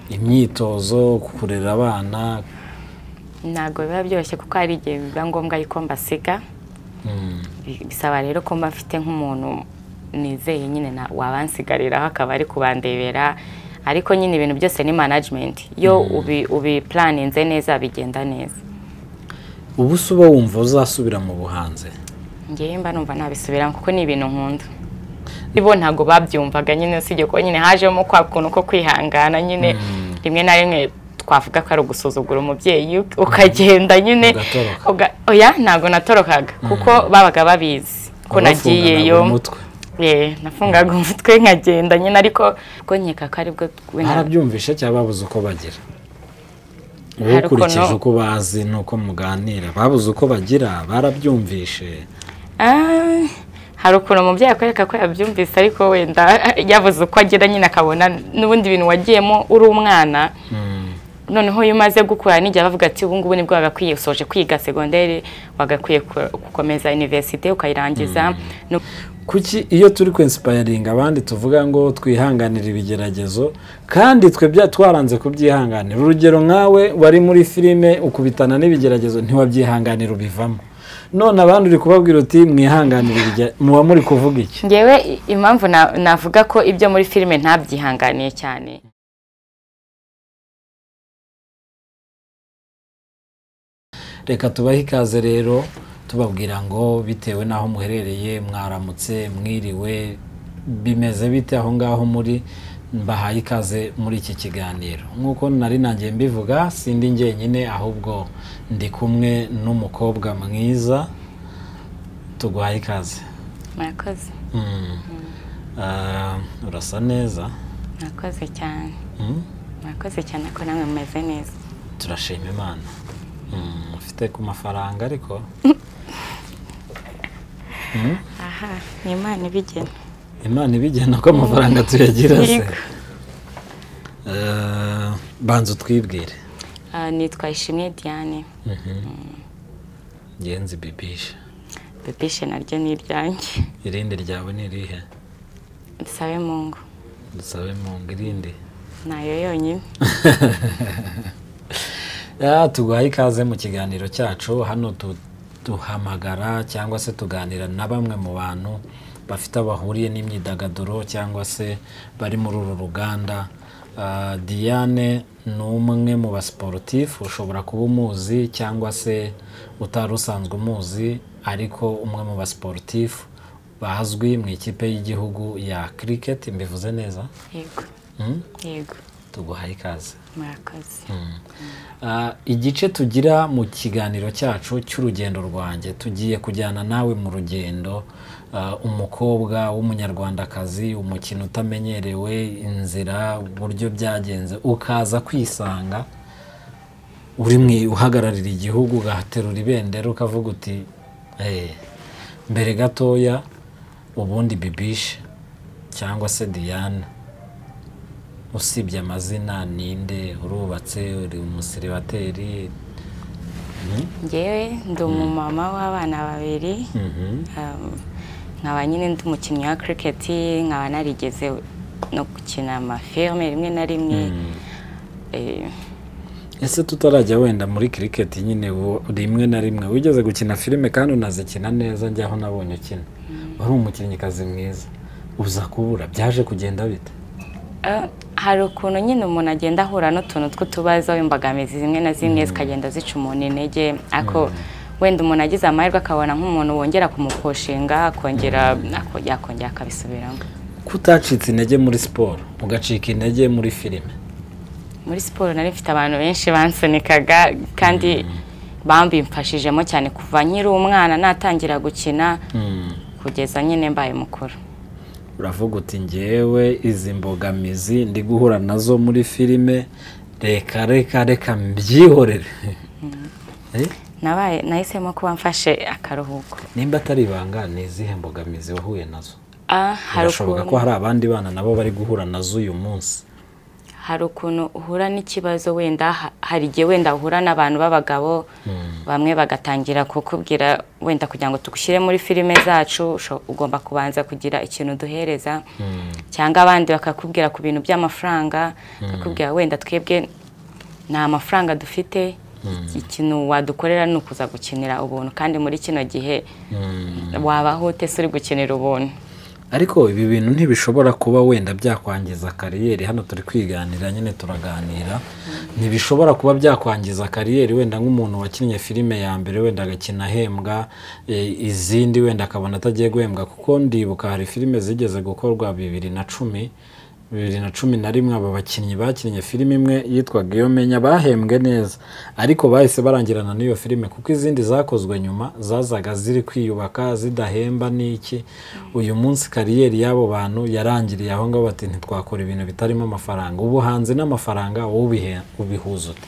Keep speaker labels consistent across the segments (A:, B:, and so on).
A: imyitozo kurera abana
B: ntago biba byoroshye kuko hari igihe biba ngombwa yuko mbasiga bisaba rero ko mba mfite nk'umuntu nizeye nyine wabansigariraho akaba ari kubandebera ariko nyine ibintu byose ni management yo ubi planinze neza bigenda neza.
A: ubu suba wumva uzasubira mu buhanze?
B: Ngiye mba numva nabisubiramo kuko ni ibintu nkunda. Ibo ntago babyumvaga nyine usije ko nyine hajemo kwa kuntu ko kwihangana nyine rimwe na rimwe twavuga ko ari ugusuzugura umubyeyi ukagenda nyine oya ntago natorokaga kuko babaga babizi ko nagiyeyo nafungaga umutwe nkagenda nyine ariko ko nkeka ko aribwo
A: barabyumvisha cyangwa babuze uko bagira ukurikije uko bazi nuko muganira babuze uko bagira barabyumvishe
B: hari ukuntu umubyeyi akwereka ko yabyumvise ariko wenda yavuze uko agira nyine akabona n'ubundi bintu wagiyemo uri umwana noneho iyo umaze gukura nijya bavuga ati ubu ngubu nibwo wagakwiye usoje kwiga secondaire wagakwiye gukomeza universite ukayirangiza.
A: Kuki iyo turi kwinspiring abandi tuvuga ngo twihanganira ibigeragezo kandi twe twaranze kubyihanganira? Urugero nkawe wari muri filime ukubitana n'ibigeragezo ntiwabyihanganira ubivamo, none abandi uri kubabwira uti mwihanganira muba muri kuvuga iki?
B: Ngewe impamvu navuga ko ibyo muri filime ntabyihanganiye cyane.
A: Reka tubahe ikaze rero tubabwira ngo bitewe naho muherereye mwaramutse mwiriwe bimeze bite aho ngaho muri, mbahaye ikaze muri iki kiganiro. Nkuko nari nangiye mbivuga sindi njyenyine ahubwo ndi kumwe n'umukobwa mwiza, tuguhaye ikaze.
B: Murakoze.
A: Urasa neza.
B: Murakoze cyane. Murakoze cyane ko namwe mumeze neza.
A: Turashima Imana. Ufite ku mafaranga ariko
B: aha ni Imana ibigena.
A: Imana ibigena ko amafaranga tuyagira se. Banzo twibwire.
B: Nitwa Ishimwe Diane.
A: Genzi Bibisha.
B: Bibisha naryo ni iryanjye.
A: Irindi ryawe ni irihe?
B: Dusabe Mungu.
A: Dusabe Mungu irindi?
B: Nayo yonyine.
A: Tuguhaye ikaze mu kiganiro cyacu. Hano duhamagara cyangwa se tuganira na bamwe mu bantu bafite abahuriye n'imyidagaduro cyangwa se bari muri uru ruganda. Diane ni umwe mu basportif, ushobora kuba umuzi cyangwa se utari usanzwe umuzi, ariko umwe mu basportif bazwi mu ikipe y'igihugu ya cricket. Mbivuze neza?
B: Yego. Yego.
A: Tuguhaye ikaze.
B: Murakoze.
A: Igice tugira mu kiganiro cyacu cy'urugendo rwanjye, tugiye kujyana nawe mu rugendo, umukobwa w'umunyarwandakazi, umukino utamenyerewe, inzira uburyo byagenze ukaza kwisanga uri uhagararira igihugu ugaterura ibendera ukavuga uti mbere gatoya ubundi Bibisha cyangwa se Diane, usibye amazina ninde, urubatse, uri umusiribateri?
B: Ngewe ndi umumama w'abana babiri, nkaba nyine ndi umukinnyi wa cricket, nkaba narigeze no gukina amafilme rimwe na rimwe.
A: Ese tutarajya wenda muri cricket nyine rimwe na rimwe wigeze gukina filime kandi unazikina neza, njyaho nabonye ukina, wari umukinnyikazi mwiza, uza kubura byaje kugenda bite?
B: Hari ukuntu nyine umuntu agenda ahura n'utuntu tw'utubazo, imbogamizi zimwe na zimwe zikagenda zica umuntu intege, ako wenda umuntu agize amahirwe akabona nk'umuntu wongera kumupushinga akongera akabisubiramo.
A: Kutacitse intege muri siporo ugacika intege muri filime?
B: Muri siporo nari mfite abantu benshi bansunikaga kandi bambimfashijemo cyane kuva nkiri umwana natangira gukina kugeza nyine mbaye mukuru.
A: Uravuga uti ngewe izi mbogamizi ndi guhura nazo muri filime, reka mbyihorere.
B: Nahisemo kuba mfashe akaruhuko.
A: Nimba atari ibanga, ni izihe mbogamizi wahuye nazo?
B: Harashoboka
A: ko hari abandi bana nabo bari guhura nazo uyu munsi.
B: Hari ukuntu uhura n'ikibazo, wenda hari igihe wenda uhura n'abantu b'abagabo bamwe bagatangira kukubwira wenda kugira ngo tugushyire muri filime zacu ugomba kubanza kugira ikintu duhereza, cyangwa abandi bakakubwira ku bintu by'amafaranga bakakubwira wenda twebwe nta mafaranga dufite ikintu wadukorera ni ukuza gukinira ubuntu kandi muri kino gihe wabaho utese uri gukinira ubuntu.
A: Ariko ibi bintu ntibishobora kuba wenda byakwangiza kariyeri. Hano turi kwiganira nyine turaganira, ntibishobora kuba byakwangiza kariyeri wenda nk'umuntu wakinnye filime ya mbere wenda agakina ahembwa, izindi wenda akabona atagiye guhembwa, kuko ndibuka hari filime zigeze gukorwa 2011 aba bakinnyi bakinnye filime imwe yitwaga Iyo Menya bahembwe neza, ariko bahise barangirana n'iyo filime kuko izindi zakozwe nyuma zazaga ziri kwiyubaka zidahemba n'iki. Uyu munsi kariyeri y'abo bantu yarangiriye aho ngaho, bati ntitwakora ibintu bitarimo amafaranga. Ubuhanzi n'amafaranga wowe ubihuza ute?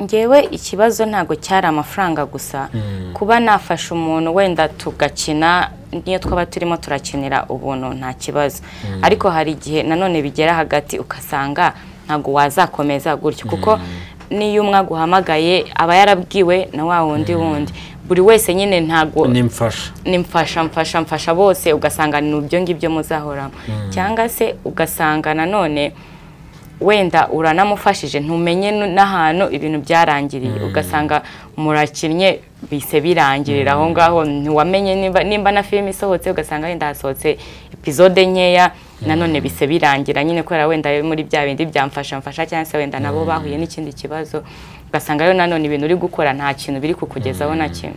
B: Ngewe ikibazo ntago cyari amafaranga gusa, kuba nafasha umuntu wenda tugakina niyo twaba turimo turakinira ubuntu nta kibazo, ariko hari igihe nanone bigera hagati ukasanga ntago wazakomeza gutyo, kuko niyo umwe aguhamagaye aba yarabwiwe na wa wundi buri wese nyine ntago nimfasha bose, ugasanga ni ibyo ngibyo muzahoramo, cyangwa se ugasanga nanone wenda uranamufashije ntumenye n'ahantu ibintu byarangiriye, ugasanga murakinnye bise birangirira aho ngaho, ntiwamenye nimba na filime isohotse ugasanga wenda hasohotse episode nkeya nanone bise birangira nyine kubera wenda muri bya bindi byamfasha cyangwa se wenda nabo bahuye n'ikindi kibazo, ugasanga rero nanone ibintu uri gukora nta kintu biri kukugezaho na kimwe.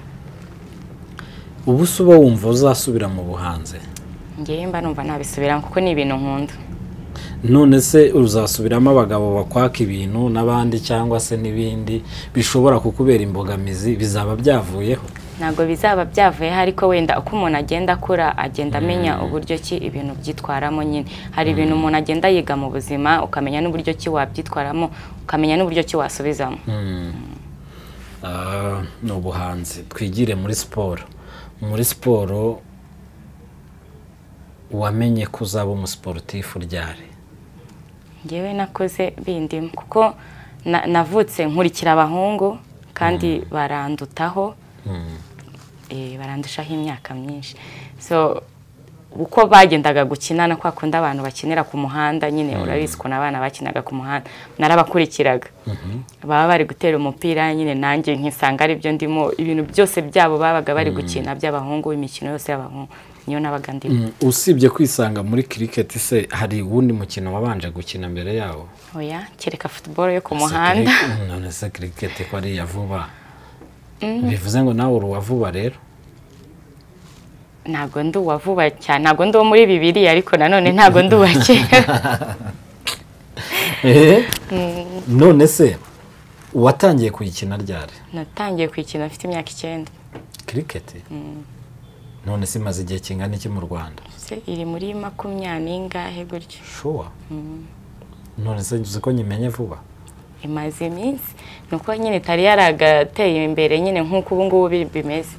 A: Ubu se uba wumva uzasubira mu buhanzi?
B: Ngewe mba numva nabisubiramo kuko ni ibintu nkunda.
A: None se uzasubiramo abagabo bakwaka ibintu n'abandi cyangwa se n'ibindi bishobora kukubera imbogamizi, bizaba byavuyeho?
B: Ntabwo bizaba byavuyeho, ariko wenda uko umuntu agenda akura agenda amenya uburyo ki ibintu byitwaramo nyine. Hari ibintu umuntu agenda yiga mu buzima ukamenya n'uburyo ki wabyitwaramo, ukamenya n'uburyo ki wasubizamo.
A: Ni ubuhanzi. Twigire muri siporo. Muri siporo wamenye ko uzaba umusiporutifu ryari?
B: Ngewe nakoze bindimo kuko navutse nkurikira abahungu kandi barandutaho, barandushaho imyaka myinshi, so uko bagendaga gukina na kwa kundi abantu bakinira ku muhanda nyine, urabizi ko n'abana bakinaga ku muhanda narabakurikiraga, baba bari gutera umupira nyine nanjye nkisanga ari byo ndimo, ibintu byose byabo babaga bari gukina by'abahungu, imikino yose y'abahungu niyo nabaga ndimo.
A: Usibye kwisanga muri cricket se hari uwundi mukino wabanje gukina mbere yawo?
B: Oya, kereka football yo ku muhanda.
A: None se cricket ko ari ya vuba, bivuze ngo nawe uri uwavuba rero?
B: Ntago ndi uwavuba cyane, ntago ndi muri bibiri, ariko nanone ntago ndi uwa kera.
A: None se watangiye kuyikina ryari?
B: Natangiye kuyikina afite imyaka 9.
A: Cricket? None se imaze igihe kingana iki mu Rwanda?
B: Iri muri 20 ingahe gutyo.
A: Sure. None se uzi ko nyimenye vuba?
B: Imaze iminsi, nuko nyine tari yaragateye imbere nyine nk'uko ubu ngubu bimeze.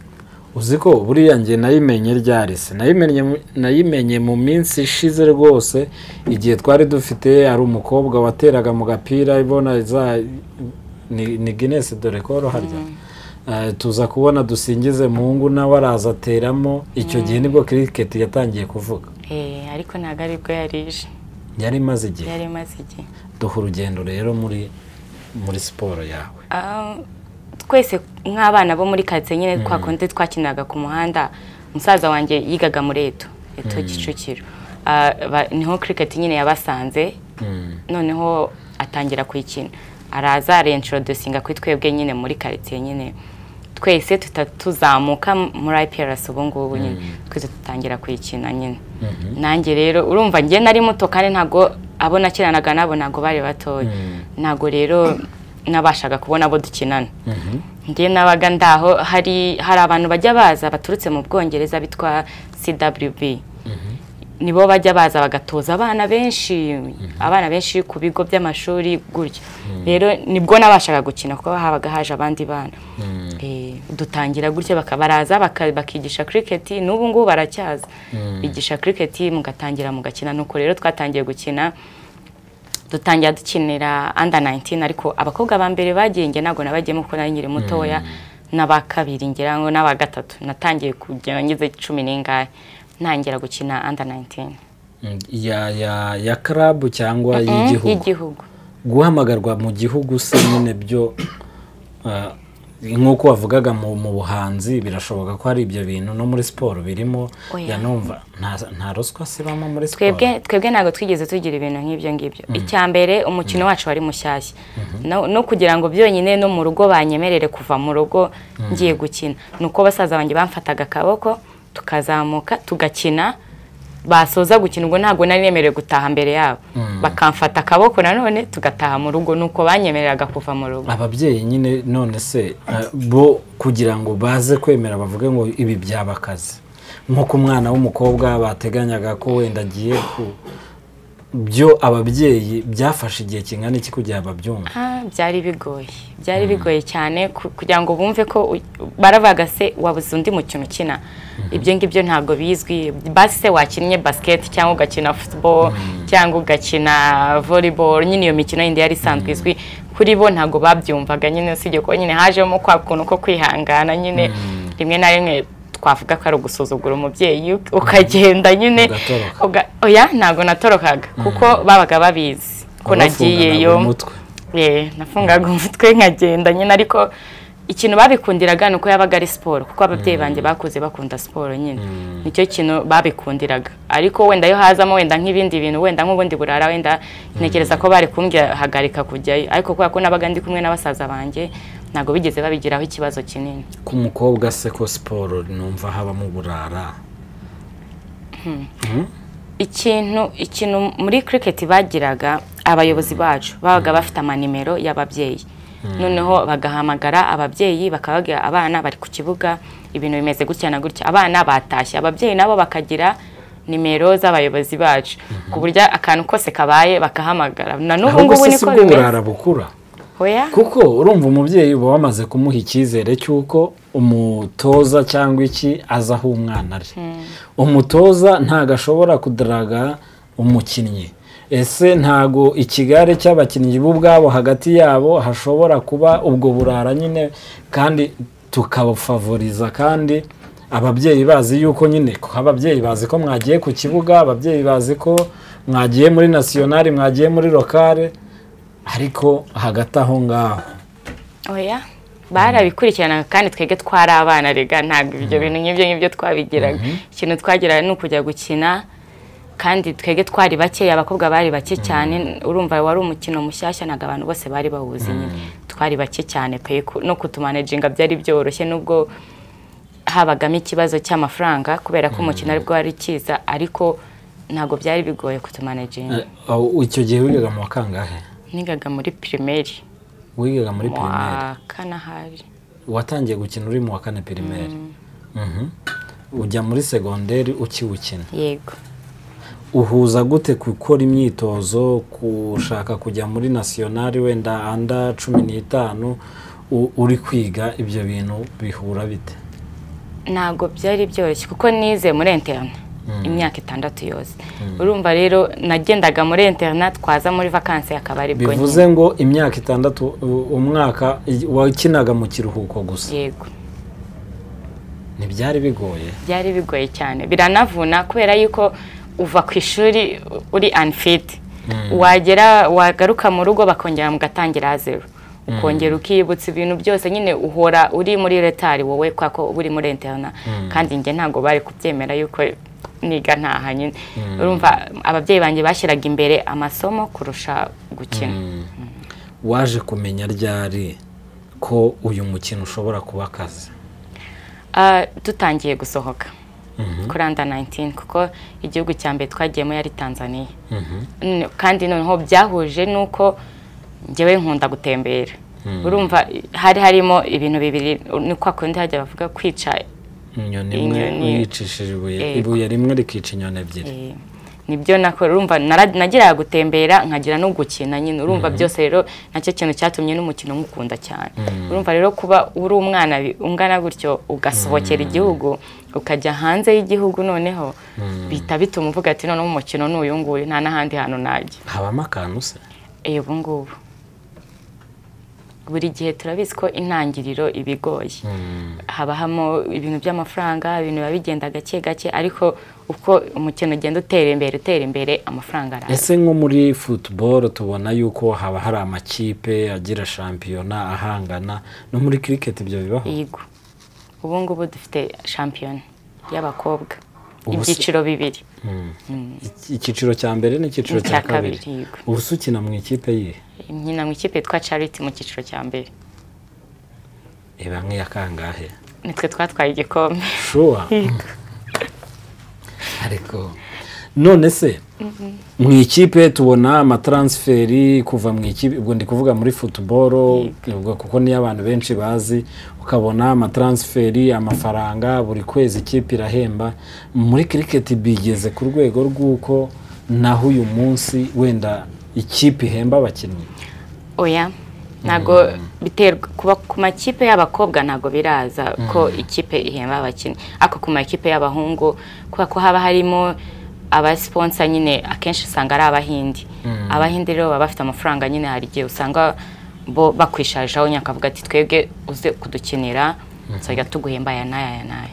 A: Uzi ko buriya nge nayimenye ryari se? Nayimenye mu minsi ishize rwose, igihe twari dufite ari umukobwa wateraga mu gapira, ibona ni Guinness de record harya. Tuza kubona Dusingize Mungu nawe araza ateramo, icyo gihe nibwo cricket yatangiye kuvuga.
B: Ariko ntago ari bwo yarije.
A: Yari maze igihe.
B: Yari maze igihe.
A: Duha urugendo rero muri siporo yawe.
B: Twese nk'abana bo muri karitsiye nyine twakonde twakinaga ku muhanda, umusaza wanjye yigaga muri Eto Kicukiro, niho cricket nyine yabasanze, noneho atangira kuyikina, araza reintroducinga kuri twebwe nyine muri karitsiye nyine, twese tuzamuka muri IPRS ubu ngubu nyine twese tutangira kuyikina nyine. Nanjye rero urumva ngiye nari muto kandi ntago abona kiranaga nabo ntago bari batoye, ntago rero nabashaga kubona abo dukinana. Ngiye nabaga ndaho hari abantu bajya baza baturutse mu Bwongereza bitwa CWB, nibo bajya baza bagatoza abana benshi ku bigo by'amashuri gutyo. Rero nibwo nabashaga gukina kuko habaga haje abandi bana, dutangira gutyo bakabaraza bakigisha cricket, n'ubu ngubu baracyaza bigisha cricket, mugatangira mugakina. Nuko rero twatangiye gukina, dutangira dukinira under 19, ariko abakobwa ba mbere bagenge nago nabagiyemo kuko nari nkiri mutoya, n'abakabiri ngira ngo n'abagatatu natangiye kujya ngize 10 n'ingahe ntangira gukina under 19.
A: ya club cyangwa
B: y'igihugu
A: guhamagarwa mu gihugu se nyine byo nk'uko wavugaga mu buhanzi birashoboka ko hari ibyo bintu no muri siporo birimo yanumva nta ruswa sibamo muri siporo
B: twebwe ntabwo twigeze tugira ibintu nk'ibyo ngibyo icya mbere umukino wacu wari mushyashya no kugira ngo byonyine no mu rugo banyemerere kuva mu rugo ngiye gukina nuko basaza banjye bamfataga akaboko tukazamuka tugakina basoza gukina ubwo ntabwo nari nemerewe gutaha mbere yabo bakamfata akaboko nanone tugataha mu rugo nuko banyemereraga kuva mu rugo
A: ababyeyi nyine none se bo kugira ngo baze kwemera bavuge ngo ibi byabakaze nk'uko umwana w'umukobwa bateganyaga ko wenda agiye byo ababyeyi byafashe igihe kingana iki kugira babyumve
B: byari bigoye cyane kugira ngo bumve ko baravuga se wabuze undi mukino ukina ibyo ngibyo ntabwo bizwi basi se wakinnye basket cyangwa ugakina football cyangwa ugakina volleyball nyine iyo mikino yindi yari isanzwe izwi kuri bo ntabwo babyumvaga nyine usibye ko nyine hajemo kwa kuntu ko kwihangana nyine rimwe na rimwe twavuga ko ari ugusuzugura umubyeyi ukagenda nyine oya ntabwo natorokaga kuko babaga babizi ko nagiyeyo nafungaga umutwe nkagenda nyine ariko ikintu babikundiraga nuko yabaga ari siporo kuko ababyeyi banjye bakuze bakunda siporo nyine nicyo kintu babikundiraga ariko wenda yo hazamo wenda nk'ibindi bintu wenda nk'ubundi burara wenda ntekereza ko bari kumbwira hagarika kujyayo ariko kubera ko nabaga ndi kumwe n'abasaza banjye ntabwo bigeze babigiraho ikibazo kinini
A: ku mukobwa se ko siporo numva habamo uburara
B: ikintu muri cricket bagiraga abayobozi bacu babaga bafite amanimero y'ababyeyi noneho bagahamagara ababyeyi bakababwira abana bari ku kibuga ibintu bimeze gutya na gutya abana batashye ababyeyi nabo bakagira nimero z'abayobozi bacu ku buryo akantu kose kabaye bakahamagara na n'ubu ngubu niko
A: bimeze kuko urumva umubyeyi uba wamaze kumuha icyizere cy'uko umutoza cyangwa iki aza aho umwana ari umutoza ntago ashobora kudaraga umukinnyi ese ntago ikigare cy'abakinnyi bo ubwabo hagati yabo hashobora kuba ubwo burara nyine kandi tukabufavoriza kandi ababyeyi bazi yuko nyine ababyeyi bazi ko mwagiye ku kibuga ababyeyi bazi ko mwagiye muri nationale mwagiye muri locale ariko hagati aho ngaho
B: oya barabikurikirana kandi twege twari abana rega ntabwo ibyo bintu nk'ibyo twabigiraga ikintu twagiraga ni ukujya gukina kandi twege twari bake abakobwa bari bake cyane urumva wari umukino mushyashya ntabwo abantu bose bari bawuzi nyine twari bake cyane pe no kutumanaginga byari byoroshye nubwo habagamo ikibazo cy'amafaranga kubera ko umukino aribwo wari kiza ariko ntabwo byari bigoye kutumanaginga
A: icyo gihe wigaga mu wakangahe
B: nigaga muri primaire
A: wigaga muri primaire
B: kanahari
A: watangiye gukina uri mu wa kane primaire ujya muri secondaire ukiwukina
B: yego
A: uhuza gute gukora imyitozo kushaka kujya muri nationale wenda under 15 uri kwiga ibyo bintu bihura bite
B: ntago byari byoroshye kuko nize muri internet imyaka 6 yose urumva rero nagendaga muri internet twaza muri vacances akabari bwo
A: bivuze ngo imyaka 6 umwaka wakinaga mu kiruhuko gusa
B: yego
A: ntibyari bigoye
B: byari bigoye cyane biranavuna kubera yuko uva ku ishuri uri unfit wagaruka mu rugo bakongera mugatangira zero ukongera ukibutsa ibintu byose nyine uhora uri muri retari wowe kwako uri muri internet kandi nge ntago bari kubyemera yuko niga ntaha nyine urumva ababyeyi banjye bashyiraga imbere amasomo kurusha gukina
A: waje kumenya ryari ko uyu mukino ushobora kuba akazi
B: dutangiye gusohoka kuri under 19 kuko igihugu cya mbere twagiyemo yari Tanzania kandi noneho byahuje nuko njyewe nkunda gutembera urumva hari harimo ibintu bibiri niko akundi hajya bavuga kwica
A: inyoni imwe yicishije ibuye rimwe rikica inyoni ebyiri
B: nibyo nakora urumva nagiraga gutembera nkagira no gukina nyine urumva byose rero nacyo kintu cyatumye n'umukino nkukunda cyane urumva rero kuba uri umwana ungana gutyo ugasohokera igihugu ukajya hanze y'igihugu noneho bita bituma uvuga ati none umukino n'uyu nguyu nta n'ahandi hantu najya
A: habamo akantu se
B: ubu ngubu buri gihe turabizi ko intangiriro ibigoye habahamo ibintu by'amafaranga ibintu biba bigenda gake gake ariko uko umukino ugenda utera imbere amafaranga araza.
A: Ese nko muri football tubona yuko haba hari amakipe agira shampiyona ahangana, no muri cricket ibyo bibaho?
B: Yego, ubu ngubu dufite shampiyona y'abakobwa ibyiciro bibiri.
A: Icyiciro cya mbere n'icyiciro cya kabiri. Ubu ukina mu ikipe yihe?
B: Nkina mu ikipe yitwa Charity mu cyiciro cya mbere.
A: Iba nk'iya kangahe?
B: Nitwe twatwaye igikombe.
A: Sure. Ariko none se mu ikipe tubona amatransferi kuva mu ikipe, ubwo ndi kuvuga muri football kuko niyo abantu benshi bazi, ukabona amatransferi amafaranga buri kwezi ikipe irahemba. Muri cricket bigeze ku rwego rw'uko naho uyu munsi wenda ikipe ihemba abakinnyi?
B: Oya, nago biterwa kuba ku makipe y'abakobwa nago biraza ko ikipe ihemba abakinnyi, ako ku makipe y'abahungu kuba ko haba harimo abasponsa nyine akenshi usanga ari abahindi. Abahindi rero baba bafite amafaranga nyine, hari igihe usanga bo bakwishajeho nyakavuga ati twebwe uze kudukinira nsajya tuguhemba aya n'aya.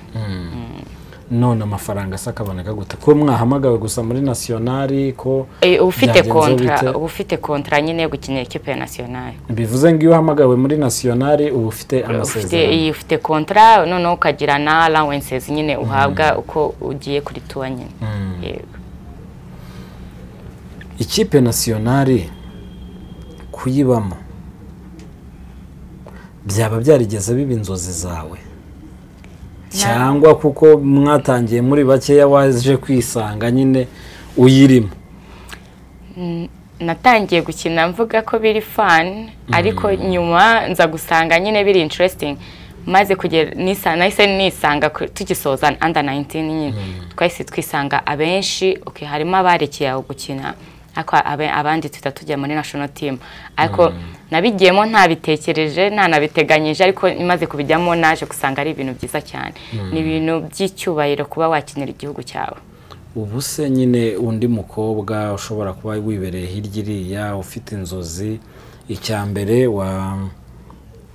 A: None amafaranga sakaboneka gute ko mwahamagawe gusa muri nationali ko
B: ufite kontra nyine yo gukinira ikipe ya nationali?
A: Bivuze ngo iyo uhamagawe muri nationali uba ufite amasezerano,
B: ufite kontra none ukagira na allowances nyine uhabwa uko ugiye kuri tuwa nyine. Yego,
A: ikipe nationali kuyibamo byaba byarigeze biba inzozi zawe, cyangwa kuko mwatangiye muri bakeya waje kwisanga nyine uyirimo?
B: Natangiye gukina mvuga ko biri fun, ariko nyuma nza gusanga nyine biri interesting, maze kugera nisanga tugisoza under 19 nyine twahise twisanga abenshi harimo abarekeye aho gukina ariko abandi tujya muri national team. Ariko nabigiyemo ntabitekereje ntanabiteganyije, ariko imaze kubijyamo naje gusanga ari ibintu byiza cyane. Ni ibintu by'icyubahiro kuba wakinira igihugu cyawe.
A: Ubu se nyine undi mukobwa ushobora kuba wibereye hirya iriya ufite inzozi, icyambere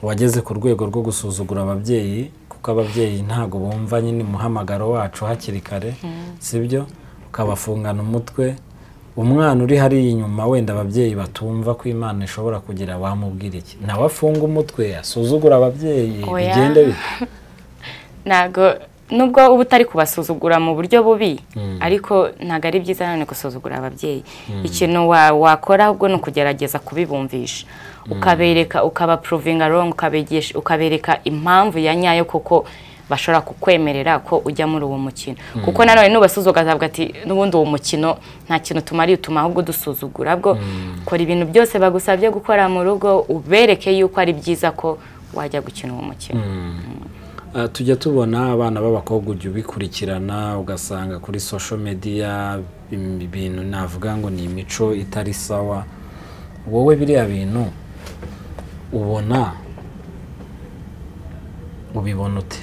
A: wageze ku rwego rwo gusuzugura ababyeyi, kuko ababyeyi ntago bumva nyine umuhamagaro wacu hakiri kare, sibyo? Ukabafungana umutwe. Umwana uri hari inyuma wenda ababyeyi batumva ko Imana ishobora kugira, wamubwira iki? Nawe afunga umutwe asuzugura ababyeyi bigende bite?
B: Nago nubwo uba utari kubasuzugura mu buryo bubi, ariko ntago ari byiza nane gusuzugura ababyeyi. Ikintu wakora ahubwo no kugerageza kubibumvisha, ukabereka ukabaprovinga wrong, ukabereka impamvu ya nyayo koko bashobora kukwemerera ko ujya muri uwo mukino. Kuko nanone nubasuzugaza avuga ati nubundi uwo mukino nta kintu tumari utuma ahubwo dusuzugura. Bwo kora ibintu byose bagusabye gukora mu rugo, ubereke yuko ari byiza ko wajya gukina uwo mukino.
A: Tujya tubona abana b'abakobwa ujya ubikurikirana ugasanga kuri social media ibintu navuga ngo ni imico itari sawa. Wowe biriya bintu ubibona ute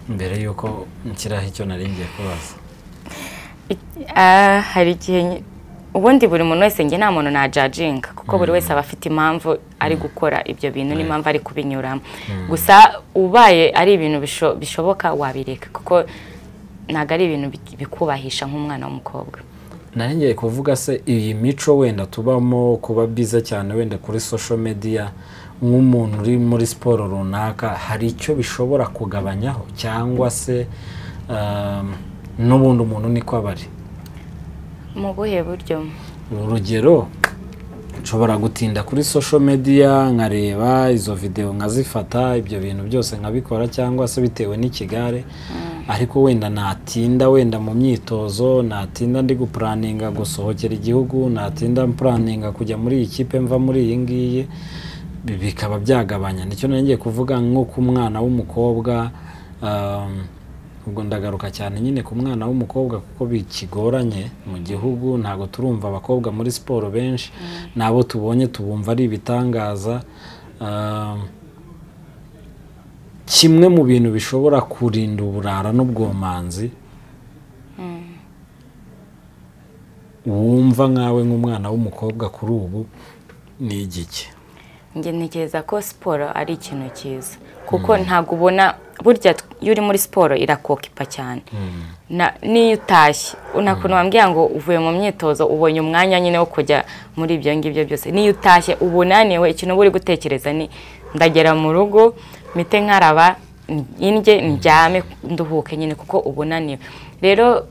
A: mbere yuko nshyiraho icyo naringiye kubaza?
B: Hari igihe ubundi buri muntu wese nge nta muntu na judginga, kuko buri wese aba afite impamvu ari gukora ibyo bintu n'impamvu ari kubinyuramo. Gusa ubaye ari ibintu bishoboka wabireka, kuko ntago ari ibintu bikubahisha nk'umwana w'umukobwa.
A: Naringiye kuvuga se iyi mico wenda tubamo kuba biza cyane wenda kuri social media, nk'umuntu uri muri siporo runaka hari icyo bishobora kugabanyaho, cyangwa se n'ubundi umuntu niko abari?
B: Mu buhe buryo?
A: Urugero, nshobora gutinda kuri social media nkareba izo video nkazifata, ibyo bintu byose nkabikora, cyangwa se bitewe n'ikigare, ariko wenda natinda wenda mu myitozo, natinda ndi guplaninga gusohokera igihugu, natinda planinga kujya muri iyi kipe mva muri iyi ngiyi, bikaba byagabanya. Nicyo nagiye kuvuga nko ku mwana w'umukobwa. Ubwo ndagaruka cyane nyine ku mwana w'umukobwa kuko bikigoranye mu gihugu, ntago turumva abakobwa muri siporo benshi, nabo tubonye tubumva ari ibitangaza. Kimwe mu bintu bishobora kurinda uburara n'ubwomanzi wumva nkawe nk'umwana w'umukobwa kuri ubu ni igiki?
B: njye ntekereza ko siporo ari ikintu cyiza kuko ntabwo ubona burya iyo uri muri siporo irakokipa cyane niyo utashye unakuntu wambwira ngo uvuye mu myitozo ubonye umwanya nyine wo kujya muri ibyo ngibyo byose niyo utashye ubunaniwe ikintu uba uri gutekereza ni ndagera mu rugo mpite nkaraba indye ndyame nduhuke nyine kuko ubunaniwe rero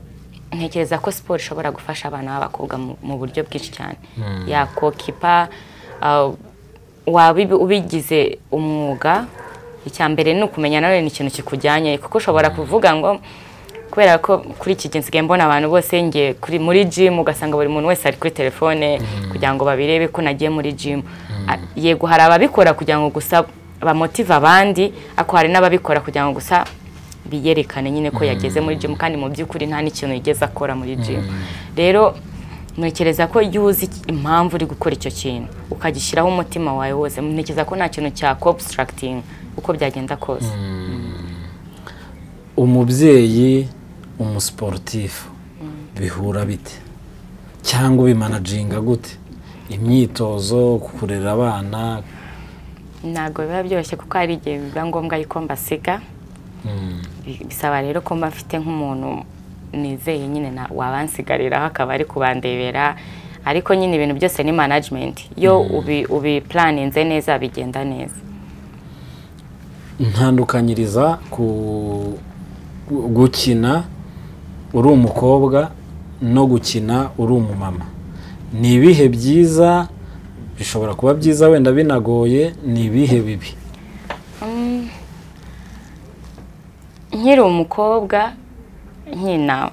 B: ntekereza ko siporo ishobora gufasha abana b'abakobwa mu buryo bwinshi cyane yakokipa waba ubigize umwuga icya mbere ni ukumenya nawe ni ikintu kikujyanye kuko ushobora kuvuga ngo kubera ko kuri iki gihe nsigaye mbona abantu bose ngiye muri gym ugasanga buri muntu wese ari kuri telefone kugira ngo babirebe ko nagiye muri gym yego hari ababikora kugira ngo gusa bamotive abandi ariko hari n'ababikora kugira ngo gusa biyerekane nyine ko yageze muri gym kandi mu by'ukuri nta n'ikintu yigeze akora muri gym rero ntekereza ko iyo uzi impamvu uri gukora icyo kintu ukagishyiraho umutima wawe wose ntekereza ko nta kintu cya co-obstructing uko byagenda kose
A: umubyeyi umusiporutifu bihura bite cyangwa ubimanaginga gute imyitozo kurera abana
B: ntabwo biba byoroshye kuko hari igihe biba ngombwa yuko mbasiga bisaba rero ko mba mfite nk'umuntu nizeye nyine wabansigariraho akaba ari kubandebera ariko nyine ibintu byose ni management iyo ubiplaninze neza bigenda neza
A: ntandukanyiriza gukina uri umukobwa no gukina uri umumama ni ibihe byiza bishobora kuba byiza wenda binagoye ni ibihe bibi
B: nkiri umukobwa nkina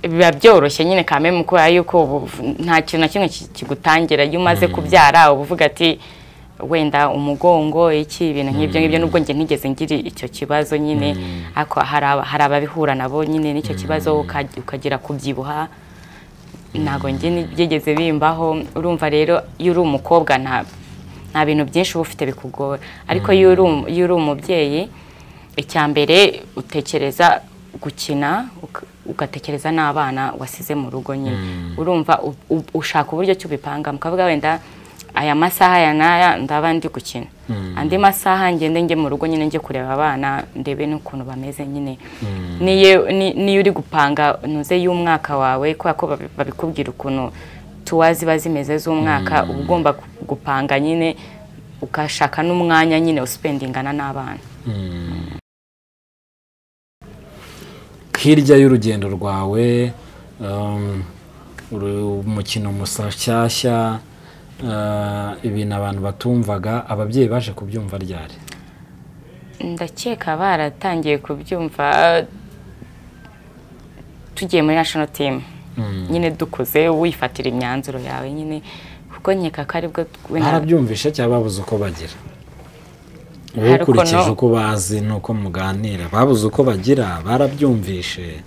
B: biba byoroshye nyine kameme kubera yuko nta kintu na kimwe kigutangira iyo umaze kubyara uba uvuga ati wenda umugongo iki ibintu nk'ibyo ngibyo nubwo njye ntigeze ngira icyo kibazo nyine ariko hari ababihura nabo nyine n'icyo kibazo ukagira kubyibuha ntabwo njye nigeze bimbaho urumva rero iyo uri umukobwa nta bintu byinshi uba ufite bikugora ariko iyo uri umubyeyi icya mbere utekereza gukina ugatekereza n'abana wasize mu rugo nyine urumva ushaka uburyo cy'ubipanga mukavuga wenda aya masaha ya naya ndaba ndi gukina andi masaha ngende njye mu rugo nyine njye kureba abana ndebe n'ukuntu bameze nyine niyo uri gupanga nuze y'umwaka wawe kubera ko babikubwira ukuntu tuwa ziba zimeze z'umwaka uba ugomba gupanga nyine ukashaka n'umwanya nyine usipendingana n'abana
A: hirya y'urugendo rwawe umukino mushyashya ibintu abantu batumvaga ababyeyi baje kubyumva ryari
B: ndakeka baratangiye kubyumva tugiye muri national team nyine dukuze wifatira imyanzuro yawe nyine kuko nkeka ko aribwo
A: barabyumvishe cyangwa babuze uko bagira ukurikije uko bazi nuko muganira babuze uko bagira barabyumvishe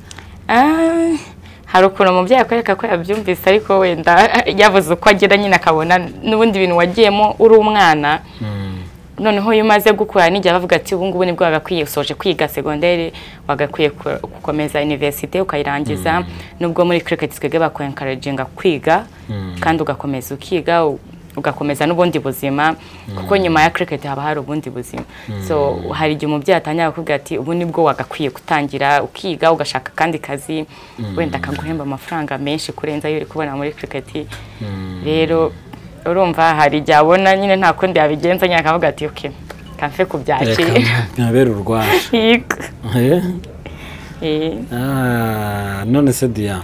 B: hari ukuntu umubyeyi akwereka ko yabyumvise ariko wenda yabuze uko agira nyine akabona n'ubundi bintu wagiyemo uri umwana noneho iyo umaze gukura n'igihe bavuga ati ubu ngubu nibwo wagakwiye usoje kwiga segonderi wagakwiye gukomeza universite ukayirangiza nubwo muri cricket twebwe bakwencouraginga kwiga kandi ugakomeza ukiga ugakomeza n'ubundi buzima kuko nyuma ya cricket haba hari ubundi buzima so hari igihe umubyeyi atangira kukubwira ati ubu nibwo wagakwiye gutangira ukiga ugashaka kandi kazi wenda akaguhemba amafaranga menshi kurenza ayo uri kubona muri cricket rero urumva hari igihe abona nyine nta kundi yabigenza nyine akavuga ati okay kamfe kubyakira
A: nkabera urwaje none se Dia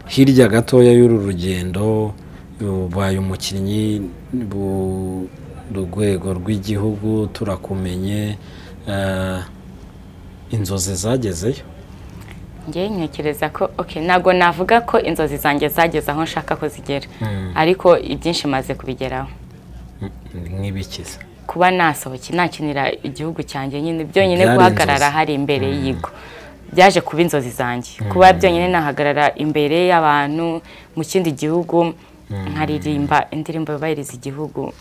A: hirya gatoya y'uru rugendo ubaye umukinnyi rwego rw'igihugu turakumenye inzozi zagezeyo
B: njye ntekereza ko ntabwo navuga ko inzozi zanjye zageze aho nshaka ko zigera ariko ibyinshi maze kubigeraho
A: nk'ibikiza
B: kuba nakinira igihugu cyanjye nyine byonyine guhagarara hari imbere y'igo byaje kuba inzozi zanjye kuba byonyine nahagarara imbere y'abantu mu kindi gihugu nkaririmba indirimbo yubahiriza igihugu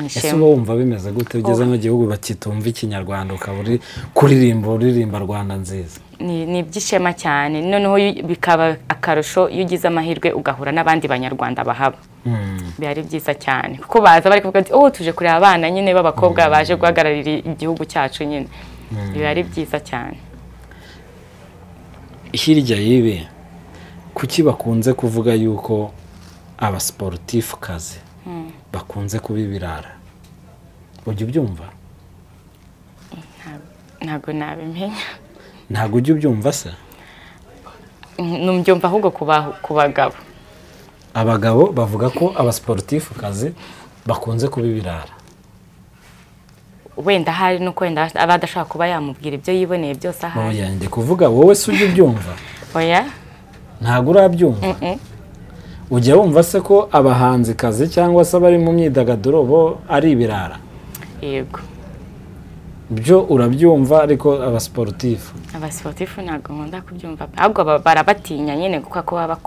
A: ese uba wumva bimeze gute ugeze mu gihugu bakitumva ikinyarwanda ukaba uri kuririmba Rwanda nziza
B: ni ibyishema cyane noneho bikaba akarusho iyo ugize amahirwe ugahura n'abandi banyarwanda bahaba byari byiza cyane kuko baza bari kuvuga ati tuje kureba abana nyine b'abakobwa baje guhagararira igihugu cyacu nyine byari byiza cyane.
A: Hirya y'ibi kuki bakunze kuvuga yuko abasportifu kazi bakunze kuba ibirara? Ujya ubyumva?
B: Ntabwo nabimenya.
A: Ntabwo ujya ubyumva se?
B: Numbyumva ahubwo ku bagabo.
A: Abagabo bavuga ko abasportifu kazi bakunze kuba ibirara.
B: Wenda hari no kwenda abadashaka kuba yamubwira ibyo yiboneye byose ahari.
A: Oya, ndi kuvuga wowe se ujya ubyumva?
B: Oya.
A: Ntabwo urabyumva? Ujya wumva se ko abahanzi kazi cyangwa se abari mu myidagaduro bo ari ibirara?
B: Yego.
A: Byo urabyumva ariko abasportifu
B: ntabwo nkunda kubyumva ahubwo barabatinya nyine kuko baba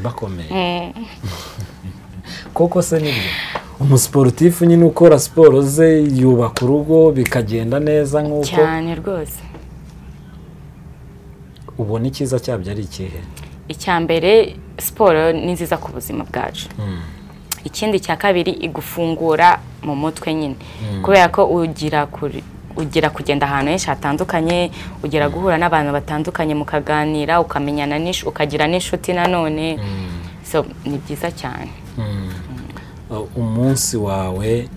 B: bakomeye.
A: Koko se nibyo umusportifu nyine ukora siporo ze yubaka urugo bikagenda neza nk'uko
B: cyane rwose.
A: Ubona icyiza cyabyo ari ikihe?
B: Icya mbere siporo ni nziza ku buzima bwacu. Ikindi cya kabiri igufungura mu mutwe nyine kubera ko ugira kugenda ahantu henshi hatandukanye, ugira guhura n'abantu batandukanye mukaganira ukamenyana ukagira n'inshuti nanone, so ni byiza cyane.
A: Umunsi wawe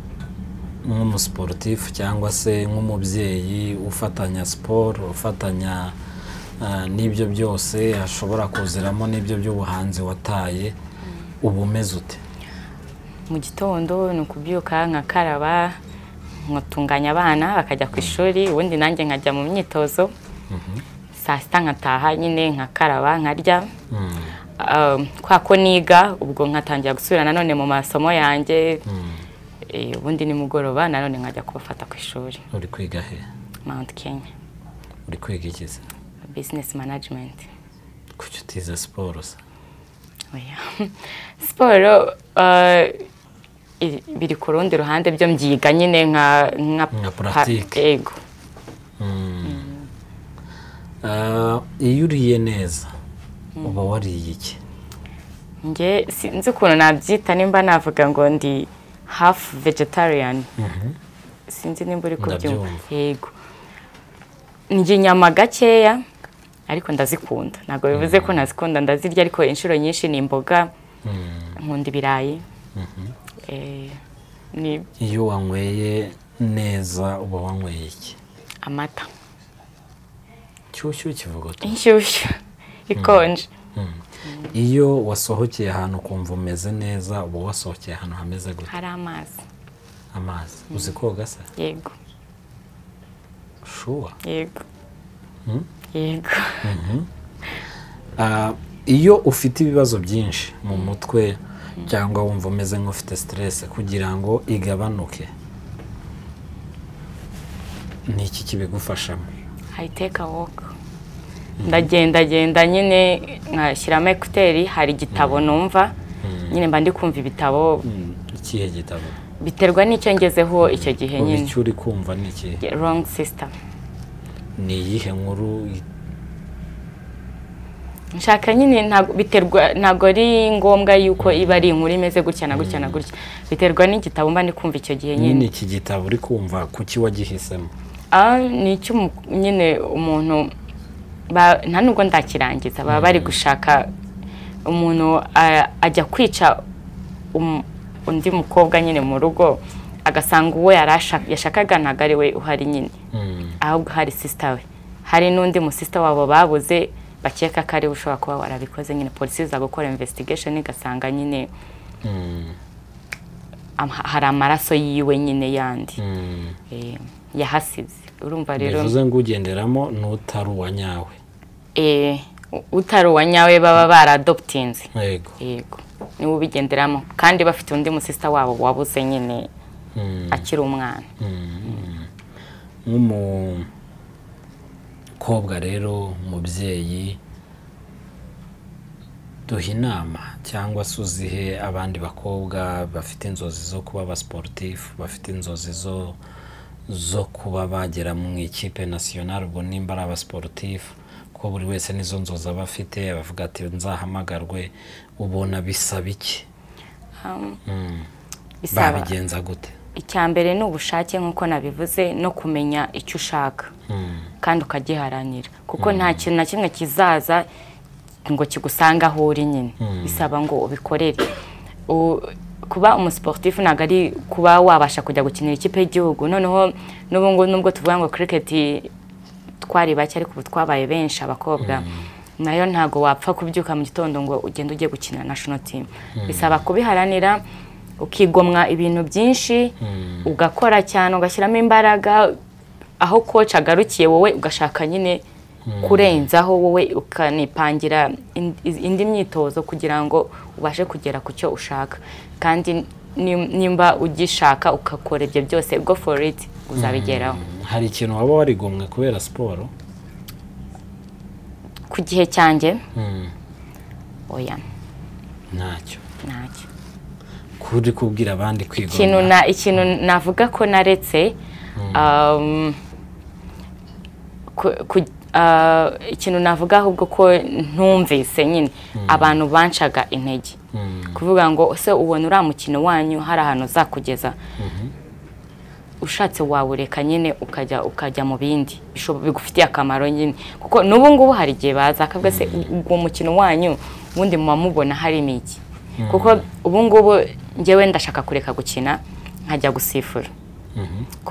A: nk'umusportifu cyangwa se nk'umubyeyi ufatanya siporo ufatanya n'ibyo byose hashobora kuziramo n'ibyo by'ubuhanzi wataye, uba umeze ute?
B: Mu gitondo ni ukubyuka nkakaraba nkatunganya abana bakajya ku ishuri, ubundi nanjye nkajya mu myitozo, saa sita nkataha nyine nkakaraba nkarya, kwa ko niga ubwo nkatangira gusubira nanone mu masomo yanjye, ubundi nimugoroba nanone nkajya kubafata ku ishuri.
A: Uri kwiga he?
B: Mount Kenya.
A: Uri kwiga iki se?
B: Business management.
A: Kuki utize siporo se?
B: Oya. Siporo biri ku rundi ruhande byo mbyiga nyine nka
A: pratique.
B: Yego.
A: Iyo uriye neza uba wariye iki?
B: Nge sinzi ukuntu nabyita, nimba navuga ngo ndi half vegetarian. Sinzi nimba uri kubyumva. Yego. Ndya inyama gakeya ariko ndazikunda. Ntabwo bivuze ko ntazikunda, ndazirya ariko inshuro nyinshi ni imboga. Nkunda ibirayi.
A: Iyo wanyweye neza uba wanyweye iki?
B: Amata.
A: Cyushyushyu kivuga ute?
B: Inshyushyu ikonje.
A: Iyo wasohokeye ahantu kumva umeze neza uba wasohokeye ahantu hameze gute?
B: Hari amazi.
A: Amazi. Uzi koga se?
B: Yego.
A: Sure?
B: Yego. Yego.
A: Iyo ufite ibibazo byinshi mu mutwe cyangwa wumva umeze nk'ufite stress kugira ngo igabanuke, ni iki kibigufashamo?
B: I take a walk. Ndagenda nyine nkashyiramo ekuteri, hari igitabo numva nyine mba ndi kumva ibitabo.
A: Ikihe gitabo?
B: Biterwa n'icyo ngezeho icyo gihe nyine.
A: Icyo uri kumva ni iki?
B: Wrong Sister.
A: Ni iyihe nkuru?
B: Nshaka nyine ntabwo ari ngombwa yuko iba ari inkuru imeze gutya na gutya na gutya. Biterwa n'igitabo mba ndi kumva icyo gihe nyine.
A: Ni iki gitabo uri kumva, kuki wagihisemo?
B: Ni icyo nyine umuntu nta nubwo ndakirangiza baba bari gushaka umuntu ajya kwica undi mukobwa nyine mu rugo, agasanga uwo yashakaga ntabwo ari we uhari nyine, ahubwo hari sister we, hari n'undi mu sister wabo babuze bakeka ko ari ushobora kuba warabikoze nyine. Polisi iza gukora investigation igasanga nyine hari amaraso yiwe nyine yandi yahasize. Urumva rero
A: bivuze ngo ugenderamo n'utari uwa nyawe.
B: Utari uwa nyawe baba baradoptinze.
A: Yego.
B: Yego. Niwe ubigenderamo kandi bafite undi mu sister wabo wabuze nyine akiri umwana.
A: Nk'umukobwa rero umubyeyi, duha inama cyangwa se uzihe abandi bakobwa bafite inzozi zo kuba abasportifu, bafite inzozi zo kuba bagera mu ikipe nationale, ubwo nimba ari abasportifu, ko buri wese nizo nzozi aba afite, abavuga ati nzahamagarwe, ubona bisaba iki? babigenza gute?
B: icya mbere ni ubushake nk'uko nabivuze no kumenya icyo ushaka kandi ukagiharanira kuko nta kintu na kimwe kizaza ngo kigusanga aho uri nyine bisaba ngo ubikorere. Kuba umusportif ntabwo ari kuba wabasha kujya gukinira ikipe y'igihugu, noneho nubwo tuvuga ngo cricket twari bake ariko ubu twabaye benshi abakobwa, nayo ntabwo wapfa kubyuka mu gitondo ngo ugende ugiye gukina national team. Bisaba kubiharanira ukigomwa ibintu byinshi ugakora cyane ugashyiramo imbaraga, aho coach agarukiye wowe ugashaka nyine kurenzaho, wowe ukanipangira indi myitozo kugira ngo ubashe kugera ku cyo ushaka, kandi nimba ugishaka ukakora ibyo byose go for it uzabigeraho.
A: Hari ikintu waba warigomwe kubera siporo?
B: Ku gihe cyanjye oya
A: ntacyo kuri kubwira abandi kwigomwa.
B: Ikintu navuga ko naretse ikintu navuga ahubwo ko ntumvise nyine abantu bancaga intege kuvuga ngo se ubona uriya mukino wanyu hari ahantu uzakugeza, ushatse wawureka nyine ukajya mu bindi bigufitiye akamaro nyine, kuko n'ubu ngubu hari igihe baza akavuga se uwo mukino wanyu ubundi muba mubona harimo iki, kuko ubu ngubu njyewe ndashaka kureka gukina nkajya gusifura.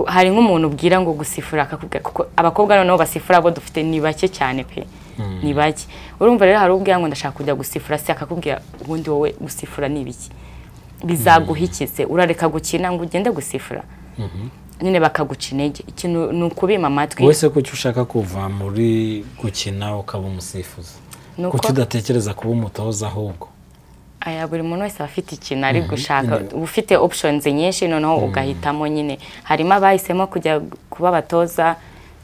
B: Hari nk'umuntu ubwira ngo gusifura akakubwira, kuko abakobwa noneho basifura abo dufite ni bake cyane pe, ni bake. Urumva rero hari ubwira ngo ndashaka kujya gusifura, se akakubwira ubundi wowe gusifura ni ibiki, bizaguhikize urareka gukina ngo ugende gusifura? Nyine bakaguca intege. Ikintu ni ukubima amatwi.
A: Wese kuki ushaka kuva muri gukina ukaba umusifuzi, kuki udatekereza kuba umutoza ahubwo?
B: Buri muntu wese afite ikintu ari gushaka, ufite options nyinshi noneho ugahitamo nyine. Harimo abahisemo kujya kuba abatoza,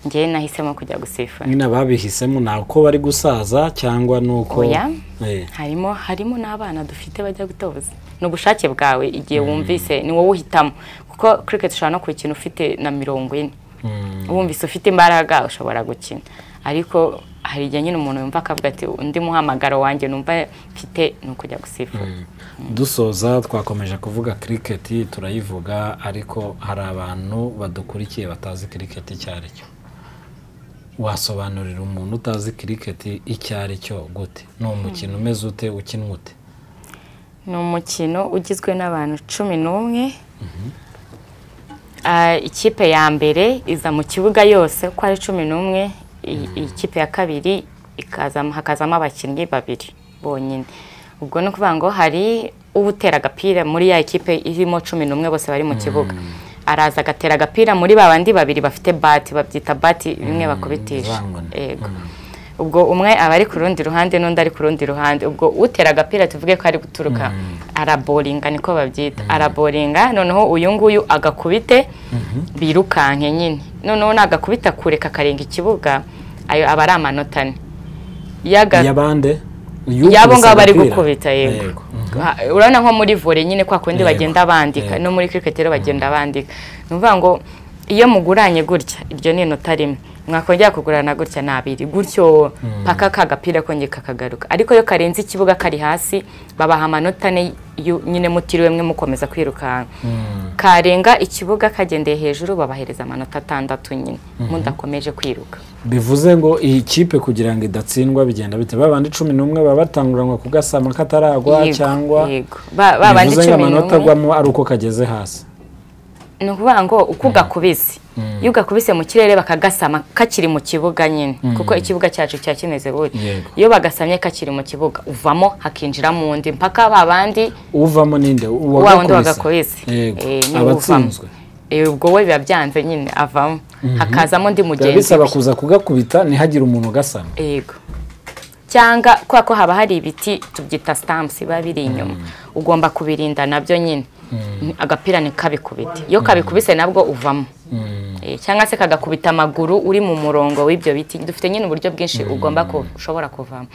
B: njye nahisemo kujya gusifura.
A: Nyine ababihisemo nako bari gusaza cyangwa nuko?
B: Oya, harimo n'abana dufite bajya gutoza. N'ubushake bwawe igihe wumvise ni wowe uhitamo, kuko cricket ushobora no kuyikina ufite na 40, wumvise ufite imbaraga ushobora gukina, ariko hari igihe nyine umuntu yumva akavuga ati undi muhamagaro wanjye numva mfite ni ukujya gusifura.
A: Dusoza twakomeje kuvuga cricket turayivuga, ariko hari abantu badukurikiye batazi cricket icyo ari cyo. Wasobanurira umuntu utazi cricket icyo ari cyo gute? Ni umukino umeze ute, ukinwa ute?
B: Ni umukino ugizwe n'abantu 11. Ikipe ya mbere iza mu kibuga yose uko ari 11, ikipe ya kabiri hakazamo abakinnyi 2 bonyine. Ubwo no kuvuga ngo hari ubutera agapira muri ya ikipe irimo 11 bose bari mu kibuga, araza agatera agapira muri babandi 2 bafite bat, babyita bat bimwe bakubitisha. Yego. Ubwo umwe aba ari ku rundi ruhande n'undi ari ku rundi ruhande. Ubwo utera agapira tuvuge ko ari guturuka arabolinga, niko babyita arabolinga, noneho uyu nguyu agakubite birukanke nyine, noneho nagakubita kureka karenga ikibuga, ayo aba ari amanota 4
A: yabande
B: yabo ngabo bari gukubita. Yego. Urabona nko muri volley nyine kwa kundi bagenda bandika, no muri cricket rero bagenda bandika. Numva ngo iyo muguranye gutya iryo ni inota 1, mwakongera kugurana gutya na 2 gutyo paka kagapira konge kakagaruka, ariko yo karenze ikibuga kari hasi babaha amanota 4 nyine mutiriwe mwe mukomeza kwirukanka. Karenga ikibuga kagendeye hejuru babahereza amanota 6 nyine mudakomeje kwiruka.
A: Bivuze ngo iyi kipe kugira ngo idatsindwa bigenda bite? Babandi 11 baba batanguranwa kugasama kataragwa cyangwa
B: babandi 11
A: amanota agwamo ari uko kageze hasi?
B: Ni ukuvuga ngo uko ugakubise, iyo ugakubise mu kirere bakagasama kakiri mu kibuga nyine, kuko ikibuga cyacu cya kimeze gutya. Iyo bagasamye kakiri mu kibuga uvamo hakinjira mu undi mpaka babandi
A: uvamo ninde
B: wagakubise.
A: Abatsinzwe
B: ubwo we biba byanze nyine avamo hakazamo ndi mugenzi.
A: Bisaba kuza kugakubita ntihagire umuntu ugasama.
B: Yego. Cyangwa kwa ko haba hari ibiti tubyita stamps babiri inyuma, ugomba kubirinda nabyo nyine. Agapira ni kabikubite, iyo kabikubise nabwo uvamo. Cyangwa se kagakubita amaguru uri mu murongo w'ibyo biti. Dufite nyine uburyo bwinshi ugomba ushobora kuvamo.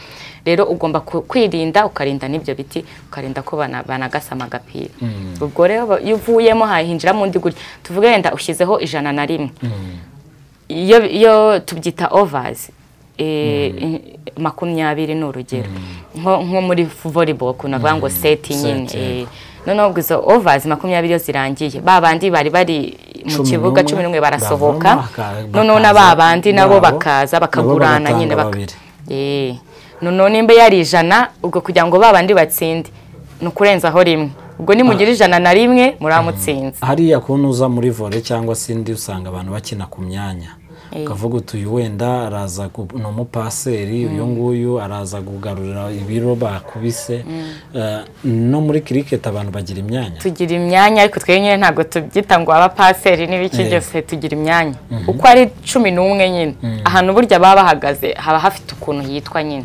B: Rero ugomba kwirinda, ukarinda n'ibyo biti, ukarinda ko banagasama agapira. Ubwo rero iyo uvuyemo hahinjiramo undi gutya, tuvuge wenda ushyizeho 101. Iyo tubyita overs 20 ni urugero. Nko muri volleyball kunavuga ngo set nyine noneho ubwo izo overs 20 zirangiye babandi bari mu kibuga 11 barasohoka noneho na babandi nabo bakaza bakagurana nyine noneho nimba yari 100 ubwo kugira ngo babandi batsinde nukurenzaho rimwe ubwo ni mugira 101 muramutsinze
A: hariya kunuza muri volley cyangwa sindi usanga abantu bakina ku myanya kavuga utuyu wenda araza no mupaseri uyu nguyu araza kugarurira ibiro bakubise no muri cricket abantu bagira imyanya
B: tugira imyanya ariko twe nyine ntago tubyita ngo abapaseri n'ibiki byose tugira imyanya uko ari 11 nyine ahantu burya baba bahagaze haba hafite ukuntu yitwa nyine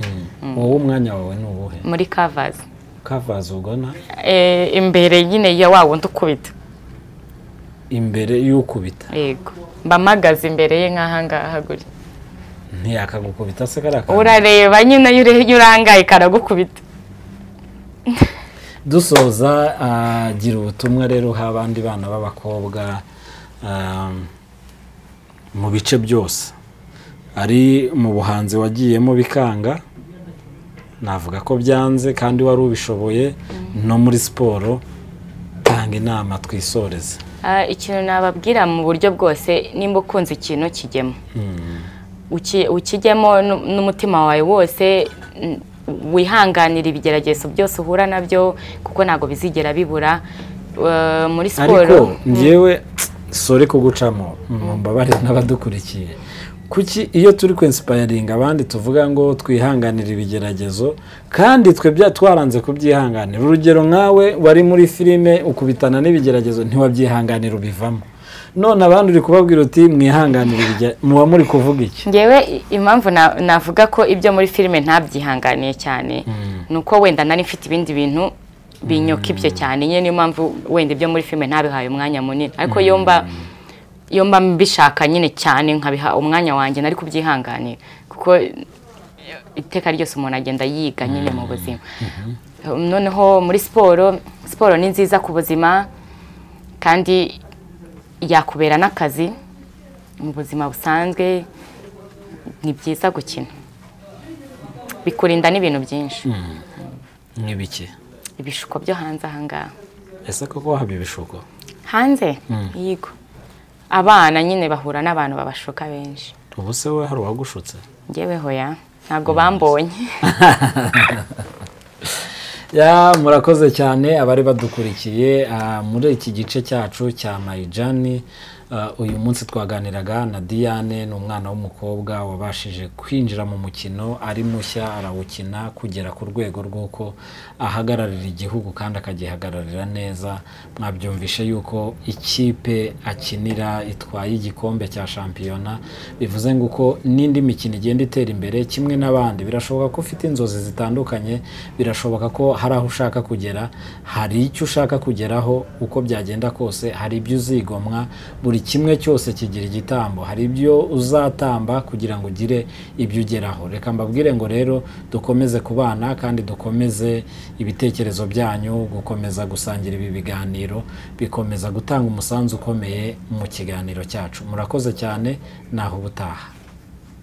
A: wowe umwanya wawe ni ubuhe
B: muri covers
A: ugona
B: imbere nyine ya wawo ndukubita
A: imbere y'ukubita
B: yego mbamagaze imbere ye nk'ahangaha guri
A: ntiyakagukubita se karaka
B: urareba nyine yurangaye karagukubita
A: dusoza gira ubutumwa rero habandi bana b'abakobwa mu bice byose ari mu buhanzi wagiyemo bikanga navuga ko byanze kandi wari ubishoboye no muri siporo tanga inama twisoreze
B: ikintu nababwira mu buryo bwose nimba ukunze ikintu kijyemo ukijyemo n'umutima wawe wose wihanganira ibigeragezo byose uhura nabyo kuko ntago bizigera bibura muri siporo
A: ariko ngewe sore kugucamo mbabarira n'abadukurikiye kuki iyo turi kwinspiring abandi tuvuga ngo twihanganira ibigeragezo kandi twe twaranze kubyihanganira urugero nkawe wari muri filime ukubitana n'ibigeragezo ntiwabyihanganira ubivamo none abandi uri kubabwira uti mwihanganira muba muri kuvuga iki
B: ngewe impamvu navuga ko ibyo muri filime ntabyihanganiye cyane nuko wenda nari mfite ibindi bintu binyoka ibyo cyane nyine niyo mpamvu wenda ibyo muri filime ntabihaye umwanya munini ariko iyo mba mbishaka nyine cyane nkabiha umwanya wanjye nari kubyihanganira kuko iteka ryose umuntu agenda yiga nyine mu buzima noneho muri siporo ni nziza ku buzima kandi yakubera n'akazi mu buzima busanzwe ni byiza gukina bikurinda n'ibintu byinshi
A: nk'ibiki
B: ibishuko byo hanze ahangaha
A: ese koko haba ibishuko
B: hanze yigo abana nyine bahura n'abantu babashuka benshi
A: ubu se we hari uwagushutse
B: ngewe hoya ntabwo bambonye
A: murakoze cyane abari badukurikiye muri iki gice cyacu cya Mayijani uyu munsi twaganiraga na Diane ni umwana w'umukobwa wabashije kwinjira mu mukino ari mushya arawukina kugera ku rwego rw'uko ahagararira igihugu kandi akagihagararira neza mwabyumvishe yuko ikipe akinira itwaye igikombe cya shampiyona bivuze ngo uko n'indi mikino igenda itera imbere kimwe n'abandi birashoboka ko ufite inzozi zitandukanye birashoboka ko hari aho ushaka kugera hari icyo ushaka kugeraho uko byagenda kose hari ibyo uzigomwa buri kimwe cyose kigira igitambo hari ibyo uzatamba kugira ngo ugire ibyo ugeraho reka mbabwire ngo rero dukomeze kubana kandi dukomeze ibitekerezo byanyu gukomeza gusangira ibi biganiro bikomeza gutanga umusanzu ukomeye mu kiganiro cyacu murakoze cyane naho ubutaha